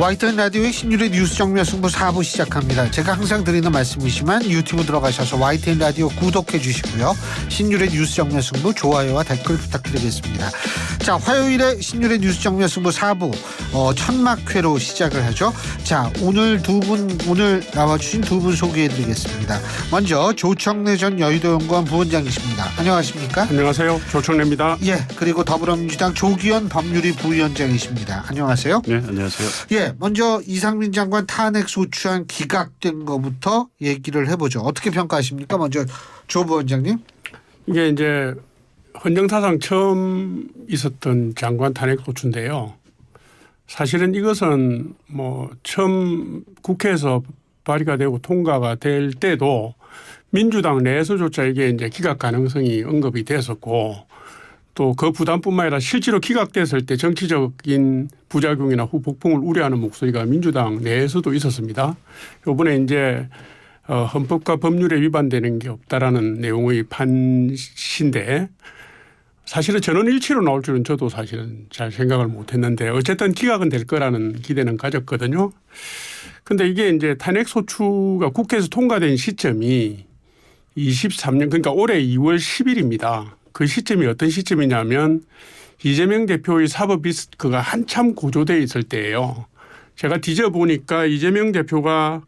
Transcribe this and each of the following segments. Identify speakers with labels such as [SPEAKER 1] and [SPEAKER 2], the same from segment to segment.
[SPEAKER 1] YTN 라디오의 신율의 뉴스 정면 승부 4부 시작합니다. 제가 항상 드리는 말씀이지만 유튜브 들어가셔서 YTN 라디오 구독해 주시고요. 신율의 뉴스 정면 승부 좋아요와 댓글 부탁드리겠습니다. 자, 화요일에 신율의 뉴스 정면 승부 4부 천막회로 시작을 하죠. 자, 오늘 나와주신 두 분 소개해 드리겠습니다. 먼저 조청래 전 여의도연구원 부원장이십니다. 안녕하십니까?
[SPEAKER 2] 안녕하세요. 조청래입니다.
[SPEAKER 1] 예, 그리고 더불어민주당 조기현 법률위 부위원장이십니다. 안녕하세요.
[SPEAKER 2] 네, 안녕하세요.
[SPEAKER 1] 예, 먼저 이상민 장관 탄핵 소추안 기각된 것부터 얘기를 해보죠. 어떻게 평가하십니까? 먼저 조 부원장님.
[SPEAKER 2] 이게 이제 헌정사상 처음 있었던 장관 탄핵 소추인데요. 사실은 이것은 처음 국회에서 발의가 되고 통과가 될 때도 민주당 내에서조차 이게 이제 기각 가능성이 언급이 됐었고, 또 그 부담뿐만 아니라 실제로 기각됐을 때 정치적인 부작용이나 후폭풍을 우려하는 목소리가 민주당 내에서도 있었습니다. 이번에 이제 헌법과 법률에 위반되는 게 없다라는 내용의 판시인데, 사실은 전원일치로 나올 줄은 저도 사실은 잘 생각을 못했는데 어쨌든 기각은 될 거라는 기대는 가졌거든요. 그런데 이게 이제 탄핵 소추가 국회에서 통과된 시점이 23년, 그러니까 올해 2월 10일입니다. 그 시점이 어떤 시점이냐면 이재명 대표의 사법 리스크가 한참 고조되어 있을 때예요. 제가 뒤져보니까 이재명 대표가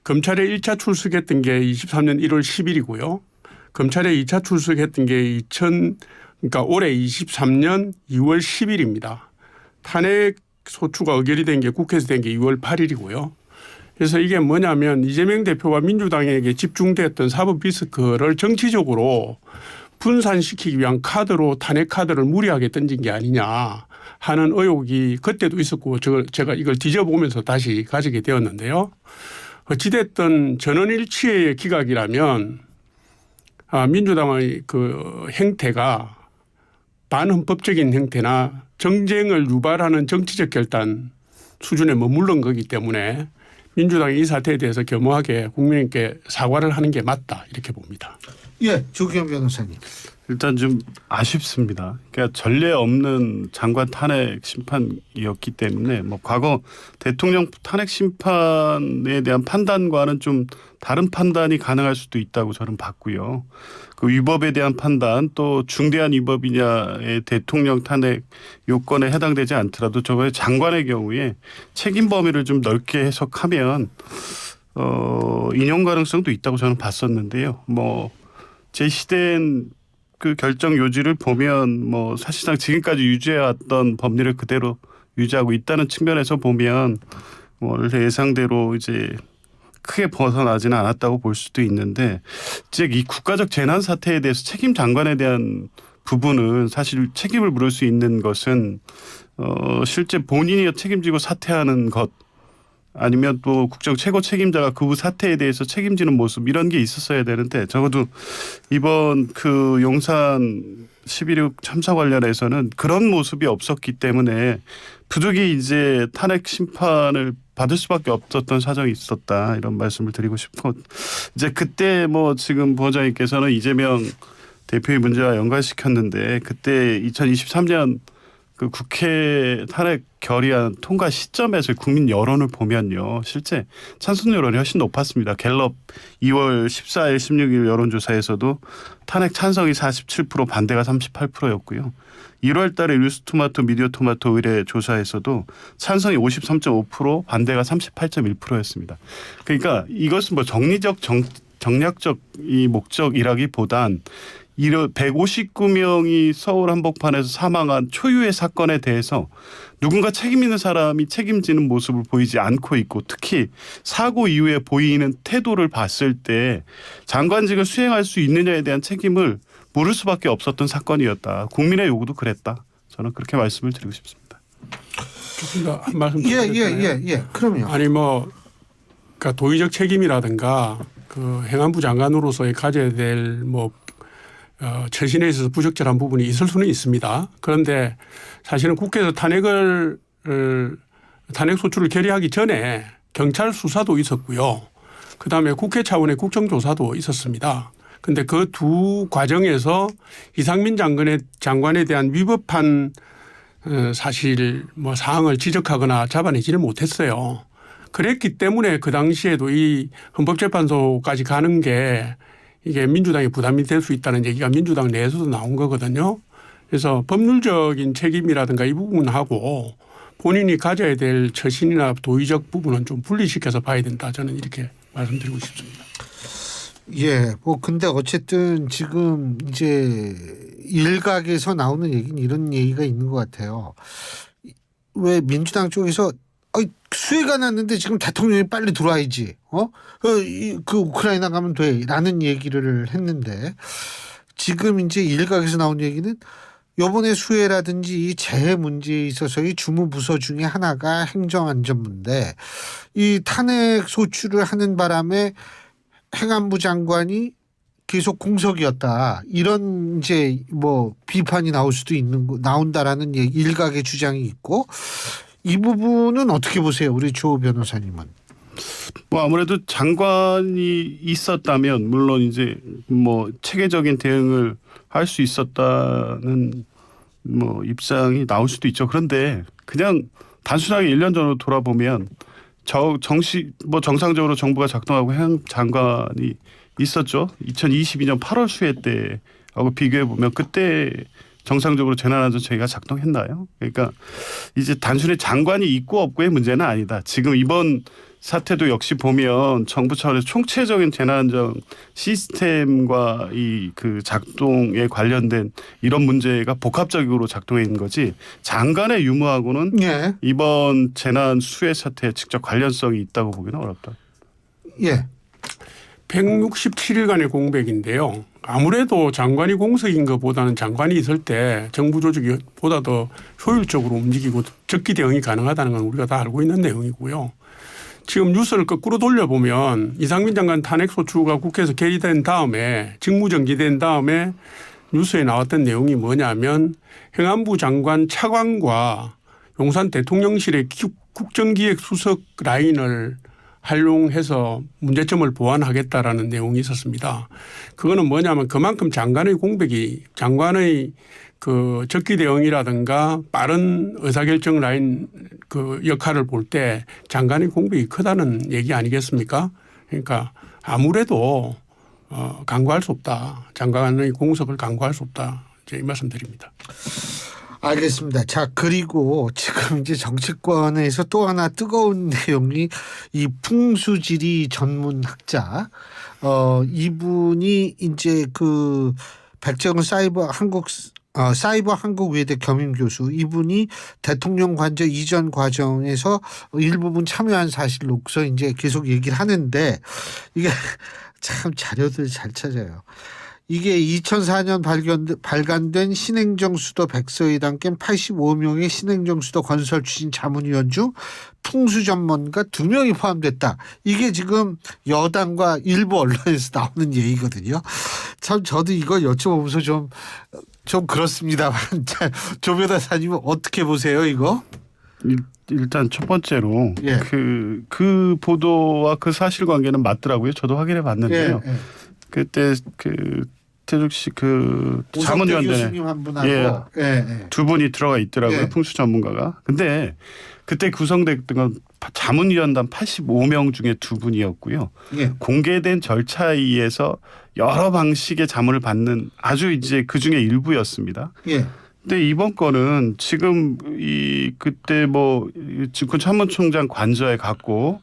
[SPEAKER 2] 검찰에 1차 출석했던 게 23년 1월 10일이고요. 검찰에 2차 출석했던 게 그러니까 올해 23년 2월 10일입니다. 탄핵 소추가 의결이 된 게 국회에서 된 게 2월 8일이고요. 그래서 이게 뭐냐면 이재명 대표와 민주당에게 집중됐던 사법 리스크를 정치적으로 분산시키기 위한 카드로 탄핵 카드를 무리하게 던진 게 아니냐 하는 의혹이 그때도 있었고 제가 이걸 뒤져보면서 다시 가지게 되었는데요. 어찌됐든 전원일치의 기각이라면 민주당의 그 행태가 반헌법적인 행태나 정쟁을 유발하는 정치적 결단 수준에 머무른 거기 때문에 민주당이 이 사태에 대해서 겸허하게 국민께 사과를 하는 게 맞다 이렇게 봅니다.
[SPEAKER 1] 예, 조기현 변호사님.
[SPEAKER 3] 일단 좀 아쉽습니다. 그러니까 전례 없는 장관 탄핵 심판이었기 때문에 과거 대통령 탄핵 심판에 대한 판단과는 좀 다른 판단이 가능할 수도 있다고 저는 봤고요. 그 위법에 대한 판단, 또 중대한 위법이냐의 대통령 탄핵 요건에 해당되지 않더라도 저거의 장관의 경우에 책임 범위를 좀 넓게 해석하면 인용 가능성도 있다고 저는 봤었는데요. 제시된 그 결정 요지를 보면 사실상 지금까지 유지해왔던 법리를 그대로 유지하고 있다는 측면에서 보면 원래 예상대로 이제 크게 벗어나지는 않았다고 볼 수도 있는데, 즉 이 국가적 재난 사태에 대해서 책임 장관에 대한 부분은 사실 책임을 물을 수 있는 것은 실제 본인이 책임지고 사퇴하는 것, 아니면 또 국정 최고 책임자가 그 사태에 대해서 책임지는 모습, 이런 게 있었어야 되는데 적어도 이번 그 용산 11.6 참사 관련해서는 그런 모습이 없었기 때문에 부득이 이제 탄핵 심판을 받을 수밖에 없었던 사정이 있었다, 이런 말씀을 드리고 싶고, 이제 그때 지금 부원장님께서는 이재명 대표의 문제와 연관시켰는데, 그때 2023년 그 국회 탄핵 결의안 통과 시점에서 국민 여론을 보면요, 실제 찬성 여론이 훨씬 높았습니다. 갤럽 2월 14일, 16일 여론조사에서도 탄핵 찬성이 47%, 반대가 38%였고요. 1월 달에 뉴스토마토, 미디어토마토 의뢰 조사에서도 찬성이 53.5%, 반대가 38.1%였습니다. 그러니까 이것은 정리적, 정략적 이 목적이라기보단 159명이 서울 한복판에서 사망한 초유의 사건에 대해서 누군가 책임 있는 사람이 책임지는 모습을 보이지 않고 있고, 특히 사고 이후에 보이는 태도를 봤을 때 장관직을 수행할 수 있느냐에 대한 책임을 물을 수밖에 없었던 사건이었다. 국민의 요구도 그랬다. 저는 그렇게 말씀을 드리고 싶습니다.
[SPEAKER 2] 조금 더 한 말씀
[SPEAKER 1] 예. 그럼요.
[SPEAKER 2] 아니 그러니까 도의적 책임이라든가 그 행안부 장관으로서의 가져야 될 처신에 있어서 부적절한 부분이 있을 수는 있습니다. 그런데 사실은 국회에서 탄핵 소추를 결의하기 전에 경찰 수사도 있었고요. 그다음에 국회 차원의 국정조사도 있었습니다. 그런데 그 두 과정에서 이상민 장관에 대한 위법한 사실 뭐 사항을 지적하거나 잡아내지를 못했어요. 그랬기 때문에 그 당시에도 이 헌법재판소까지 가는 게 이게 민주당이 부담이 될 수 있다는 얘기가 민주당 내에서도 나온 거거든요. 그래서 법률적인 책임이라든가 이 부분하고 본인이 가져야 될 처신이나 도의적 부분은 좀 분리시켜서 봐야 된다. 저는 이렇게 말씀드리고 싶습니다.
[SPEAKER 1] 예, 뭐 근데 어쨌든 지금 이제 일각에서 나오는 얘기는 이런 얘기가 있는 것 같아요. 왜 민주당 쪽에서 수해가 났는데 지금 대통령이 빨리 들어와야지. 그 우크라이나 가면 돼라는 얘기를 했는데 지금 이제 일각에서 나온 얘기는 이번에 수해라든지 이 재해 문제에 있어서의 주무부서 중에 하나가 행정안전부인데 이 탄핵 소추를 하는 바람에 행안부 장관이 계속 공석이었다. 이런 이제 뭐 비판이 나올 수도 나온다라는 일각의 주장이 있고 이 부분은 어떻게 보세요, 우리 조 변호사님은?
[SPEAKER 3] 뭐 아무래도 장관이 있었다면 물론 이제 뭐 체계적인 대응을 할 수 있었다는 뭐 입장이 나올 수도 있죠. 그런데 그냥 단순하게 1년 전으로 돌아보면 정상적으로 정부가 작동하고 해양 장관이 있었죠. 2022년 8월 수해 때하고 비교해 보면 그때 정상적으로 재난안전처계가 작동했나요? 그러니까 이제 단순히 장관이 있고 없고의 문제는 아니다. 지금 이번 사태도 역시 보면 정부 차원에서 총체적인 재난안전 시스템과 이 그 작동에 관련된 이런 문제가 복합적으로 작동해 있는 거지 장관의 유무하고는
[SPEAKER 1] 예.
[SPEAKER 3] 이번 재난 수해 사태에 직접 관련성이 있다고 보기는 어렵다.
[SPEAKER 1] 예.
[SPEAKER 2] 167일간의 공백인데요. 아무래도 장관이 공석인 것보다는 장관이 있을 때 정부 조직이 보다 더 효율적으로 움직이고 적기 대응이 가능하다는 건 우리가 다 알고 있는 내용이고요. 지금 뉴스를 거꾸로 돌려보면 이상민 장관 탄핵소추가 국회에서 결의된 다음에 직무정지된 다음에 뉴스에 나왔던 내용이 뭐냐면 행안부 장관 차관과 용산 대통령실의 국정기획수석 라인을 활용해서 문제점을 보완하겠다라는 내용이 있었습니다. 그거는 뭐냐면 그만큼 장관의 그 적기 대응이라든가 빠른 의사결정 라인 그 역할을 볼 때 장관의 공백이 크다는 얘기 아니겠습니까? 그러니까 아무래도 간과할 수 없다. 장관의 공석을 간과할 수 없다. 이제 이 말씀 드립니다.
[SPEAKER 1] 알겠습니다. 자, 그리고 지금 이제 정치권에서 또 하나 뜨거운 내용이 이 풍수지리 전문학자 이분이 이제 그 백정은 사이버 한국외대 겸임 교수 이분이 대통령 관저 이전 과정에서 일부분 참여한 사실로서 이제 계속 얘기를 하는데 이게 참 자료들 잘 찾아요. 이게 2004년 발간된 신행정수도 백서에 담긴 85명의 신행정수도 건설 추진 자문위원 중 풍수 전문가 2명이 포함됐다. 이게 지금 여당과 일부 언론에서 나오는 얘기거든요. 참 저도 이거 여쭤보면서 좀 그렇습니다만 조 변호사님은 어떻게 보세요 이거?
[SPEAKER 3] 일단 첫 번째로
[SPEAKER 1] 예.
[SPEAKER 3] 그 보도와 그 사실관계는 맞더라고요. 저도 확인해 봤는데요.
[SPEAKER 1] 예, 예.
[SPEAKER 3] 그때 태숙 씨 자문위원회
[SPEAKER 1] 교수님 한 분하고
[SPEAKER 3] 두 분이 들어가 있더라고요.
[SPEAKER 1] 예.
[SPEAKER 3] 풍수 전문가가. 근데 그때 구성됐던 건 자문위원단 85명 중에 2분이었고요.
[SPEAKER 1] 예.
[SPEAKER 3] 공개된 절차에 의해서 여러 방식의 자문을 받는 아주 이제 그 중에 일부였습니다.
[SPEAKER 1] 예.
[SPEAKER 3] 근데 이번 거는 지금 그때 군 참모총장 관저에 갔고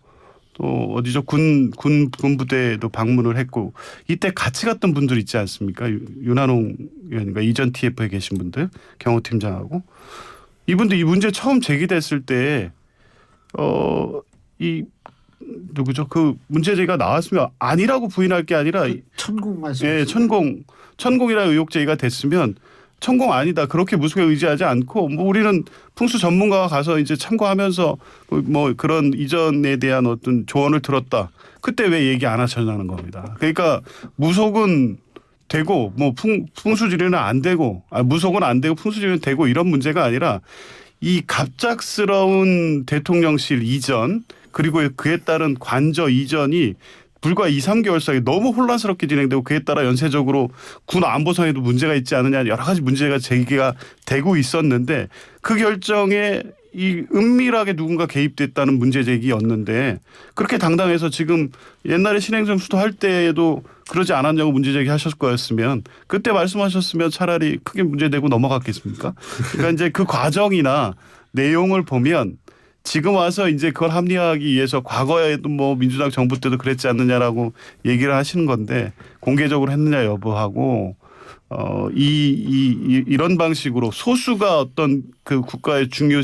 [SPEAKER 3] 또 어디죠 군부대도 방문을 했고 이때 같이 갔던 분들 있지 않습니까? 윤한홍 의원인가 이전 TF에 계신 분들 경호팀장하고 이분들 이 문제 처음 제기됐을 때 누구죠? 그 문제 제기가 나왔으면 아니라고 부인할 게 아니라
[SPEAKER 1] 천공 말씀.
[SPEAKER 3] 예, 천공이라는 의혹 제기가 됐으면 천공 아니다 그렇게 무속에 의지하지 않고 우리는 풍수 전문가가 가서 이제 참고하면서 그런 이전에 대한 어떤 조언을 들었다. 그때 왜 얘기 안 하셨냐는 겁니다. 그러니까 무속은 되고 풍수지리는 안 되고 무속은 안 되고 풍수지리는 되고 이런 문제가 아니라 이 갑작스러운 대통령실 이전 그리고 그에 따른 관저 이전이 불과 2, 3개월 사이에 너무 혼란스럽게 진행되고 그에 따라 연쇄적으로 군 안보상에도 문제가 있지 않느냐 여러 가지 문제가 제기가 되고 있었는데 그 결정에 이 은밀하게 누군가 개입됐다는 문제 제기였는데 그렇게 당당해서 지금 옛날에 신행정 수도할 때에도 그러지 않았냐고 문제 제기하셨을 거였으면 그때 말씀하셨으면 차라리 크게 문제되고 넘어갔겠습니까? 그러니까 이제 그 과정이나 내용을 보면 지금 와서 이제 그걸 합리화하기 위해서 과거에도 뭐 민주당 정부 때도 그랬지 않느냐라고 얘기를 하시는 건데 공개적으로 했느냐 여부하고 이런 방식으로 소수가 어떤 그 국가의 중요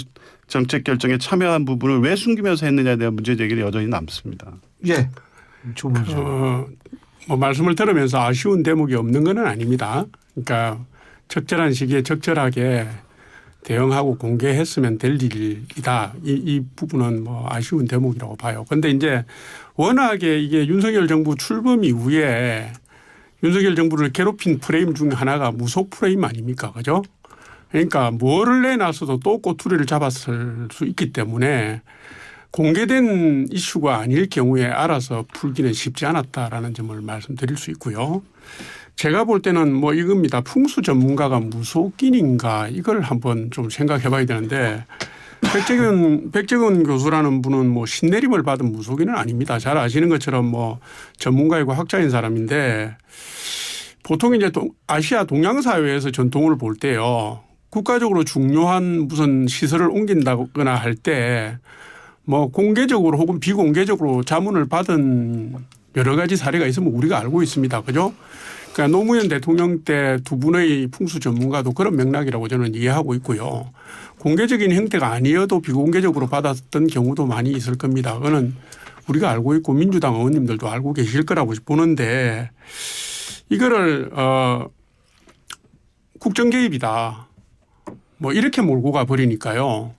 [SPEAKER 3] 정책 결정에 참여한 부분을 왜 숨기면서 했느냐에 대한 문제 제기는 여전히 남습니다.
[SPEAKER 1] 예. 조문수.
[SPEAKER 2] 뭐 말씀을 들으면서 아쉬운 대목이 없는 건 아닙니다. 그러니까 적절한 시기에 적절하게 대응하고 공개했으면 될 일이다. 이 부분은 뭐 아쉬운 대목이라고 봐요. 그런데 이제 워낙에 이게 윤석열 정부 출범 이후에 윤석열 정부를 괴롭힌 프레임 중 하나가 무속 프레임 아닙니까? 그죠? 그러니까 뭐를 내놨어도 또 꼬투리를 잡았을 수 있기 때문에 공개된 이슈가 아닐 경우에 알아서 풀기는 쉽지 않았다라는 점을 말씀드릴 수 있고요. 제가 볼 때는 뭐 이겁니다. 풍수 전문가가 무속인인가 이걸 한번 좀 생각해 봐야 되는데 백재근 교수라는 분은 뭐 신내림을 받은 무속인은 아닙니다. 잘 아시는 것처럼 뭐 전문가이고 학자인 사람인데 보통 이제 아시아 동양 사회에서 전통을 볼 때요. 국가적으로 중요한 무슨 시설을 옮긴다거나 할 때 뭐 공개적으로 혹은 비공개적으로 자문을 받은 여러 가지 사례가 있으면 우리가 알고 있습니다. 그죠? 그러니까 노무현 대통령 때 두 분의 풍수 전문가도 그런 맥락이라고 저는 이해하고 있고요. 공개적인 형태가 아니어도 비공개적으로 받았던 경우도 많이 있을 겁니다. 그거는 우리가 알고 있고 민주당 의원님들도 알고 계실 거라고 보는데 이거를 국정 개입이다. 뭐 이렇게 몰고 가 버리니까요.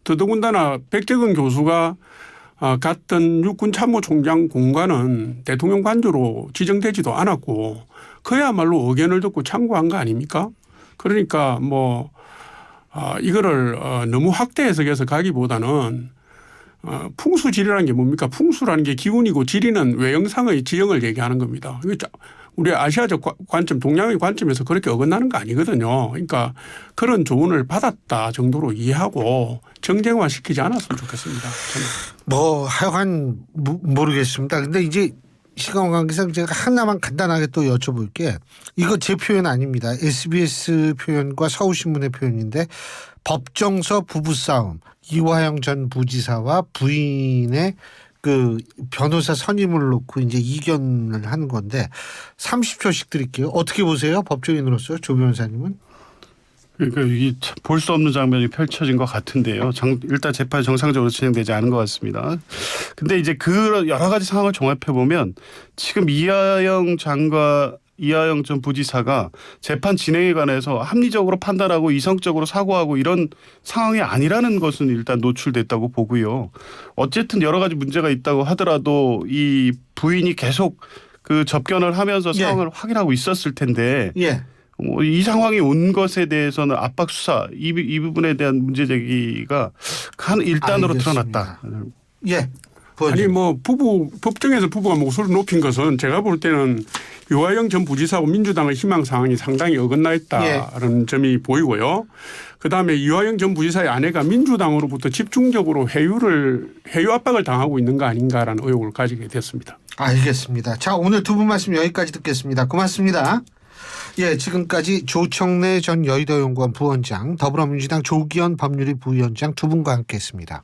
[SPEAKER 2] 더더군다나 백재근 교수가 갔던 육군참모총장 공관은 대통령 관저로 지정되지도 않았고 그야말로 의견을 듣고 참고한 거 아닙니까? 그러니까 뭐 이거를 너무 확대 해석해서 가기보다는 풍수지리라는 게 뭡니까? 풍수라는 게 기운이고 지리는 외형상의 지형을 얘기하는 겁니다. 우리 아시아적 관점, 동양의 관점에서 그렇게 어긋나는 거 아니거든요. 그러니까 그런 조언을 받았다 정도로 이해하고 정쟁화시키지 않았으면 좋겠습니다. 저는.
[SPEAKER 1] 뭐 하여간 모르겠습니다. 근데 이제 시간 관계상 제가 하나만 간단하게 또 여쭤볼게. 이거 제 표현 아닙니다. SBS 표현과 서울신문의 표현인데 법정서 부부싸움 이화영 전 부지사와 부인의 그 변호사 선임을 놓고 이제 이견을 하는 건데 30초씩 드릴게요. 어떻게 보세요? 법조인으로서 조 변호사님은?
[SPEAKER 3] 그러니까 이게 볼 수 없는 장면이 펼쳐진 것 같은데요. 일단 재판이 정상적으로 진행되지 않은 것 같습니다. 근데 이제 그 여러 가지 상황을 종합해 보면 지금 이하영 전 부지사가 재판 진행에 관해서 합리적으로 판단하고 이성적으로 사고하고 이런 상황이 아니라는 것은 일단 노출됐다고 보고요. 어쨌든 여러 가지 문제가 있다고 하더라도 이 부인이 계속 그 접견을 하면서 상황을 확인하고 있었을 텐데 이 상황이 온 것에 대해서는 압박 수사 이 부분에 대한 문제 제기가 한 일단으로 드러났다.
[SPEAKER 1] 예.
[SPEAKER 2] 아니 뭐 법정에서 부부가 목소리를 높인 것은 제가 볼 때는 유화영 전 부지사하고 민주당의 희망 사항이 상당히 어긋나 있다는 점이 보이고요. 그다음에 유화영 전 부지사의 아내가 민주당으로부터 집중적으로 회유 압박을 당하고 있는 거 아닌가라는 의혹을 가지게 됐습니다.
[SPEAKER 1] 알겠습니다. 자, 오늘 두 분 말씀 여기까지 듣겠습니다. 고맙습니다. 예, 지금까지 조청래 전 여의도연구원 부원장, 더불어민주당 조기현 법률위 부위원장 두 분과 함께했습니다.